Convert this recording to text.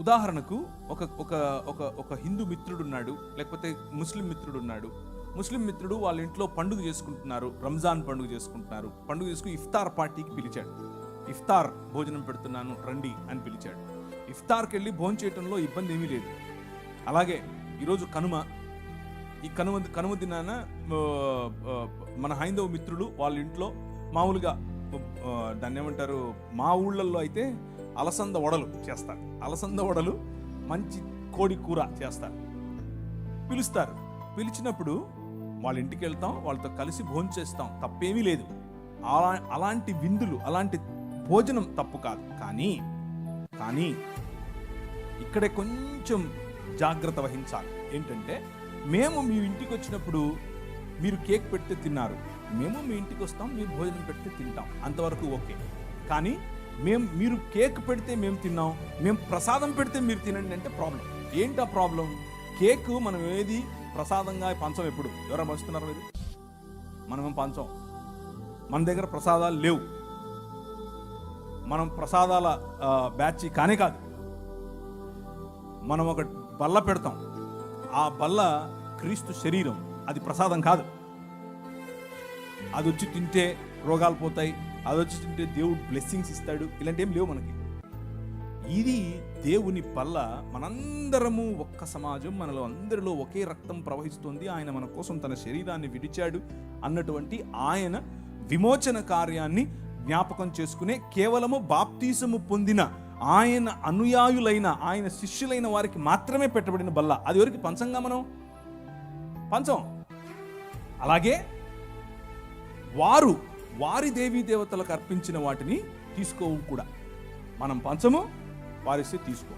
ఉదాహరణకు ఒక ఒక ఒక ఒక హిందూ మిత్రుడు ఉన్నాడు, లేకపోతే ముస్లిం మిత్రుడు ఉన్నాడు. ముస్లిం మిత్రుడు వాళ్ళ ఇంట్లో పండుగ చేసుకుంటున్నారు, రంజాన్ పండుగ చేసుకుంటున్నారు. పండుగ చేసుకుని ఇఫ్తార్ పార్టీకి పిలిచాడు. ఇఫ్తార్ భోజనం పెడుతున్నాను రండి అని పిలిచాడు. ఇఫ్తార్కి వెళ్ళి భోజనం చేయడంలో ఇబ్బంది ఏమీ లేదు. అలాగే ఈరోజు కనుమ. ఈ కనుమ దినాన మన హైందవ మిత్రులు వాళ్ళ ఇంట్లో మామూలుగా దాన్ని ఏమంటారు, మా ఊళ్ళల్లో అయితే అలసంద వడలు చేస్తారు. అలసంద వడలు, మంచి కోడి కూర చేస్తారు. పిలుస్తారు. పిలిచినప్పుడు వాళ్ళ ఇంటికి వెళ్తాం, వాళ్ళతో కలిసి భోజనం చేస్తాం, తప్పేమీ లేదు. అలాంటి విందులు, అలాంటి భోజనం తప్పు కాదు. కానీ ఇక్కడే కొంచెం జాగ్రత్త వహించాలి. ఏంటంటే, మేము మీ ఇంటికి వచ్చినప్పుడు మీరు కేక్ పెడితే తిన్నారు, మేము మీ ఇంటికి వస్తాం, మీరు భోజనం పెడితే తింటాం, అంతవరకు ఓకే. కానీ మీరు కేక్ పెడితే మేము తిన్నాం, మేము ప్రసాదం పెడితే మీరు తినండి అంటే ప్రాబ్లం. ఏంటా ప్రాబ్లం? కేక్ మనం ఏది ప్రసాదంగా పంచం. ఎప్పుడు ఎవరైనా పంచుతున్నారు మీరు? మనమేం పంచం. మన దగ్గర ప్రసాదాలు లేవు. మనం ప్రసాదాల బ్యాచ్ కానే కాదు. మనం ఒక బల్ల పెడతాం, ఆ బల్ల క్రీస్తు శరీరం, అది ప్రసాదం కాదు. అది వచ్చి తింటే రోగాలు పోతాయి, అది వచ్చి తింటే దేవుడు బ్లెస్సింగ్స్ ఇస్తాడు, ఇలాంటి ఏం లేవు మనకి. ఇది దేవుని బల్ల. మనందరము ఒక్క సమాజం, మనలో అందరిలో ఒకే రక్తం ప్రవహిస్తుంది. ఆయన మన కోసం తన శరీరాన్ని విడిచాడు అన్నటువంటి ఆయన విమోచన కార్యాన్ని జ్ఞాపకం చేసుకునే, కేవలము బాప్తీసము పొందిన ఆయన అనుయాయులైన, ఆయన శిష్యులైన వారికి మాత్రమే పెట్టబడిన బల్ల. అది ఎవరికి పంచంగా మనం పంచం. అలాగే వారి దేవీ దేవతలకు అర్పించిన వాటిని తీసుకోవు కూడా. మనం పంచము, వారిస్తే తీసుకో.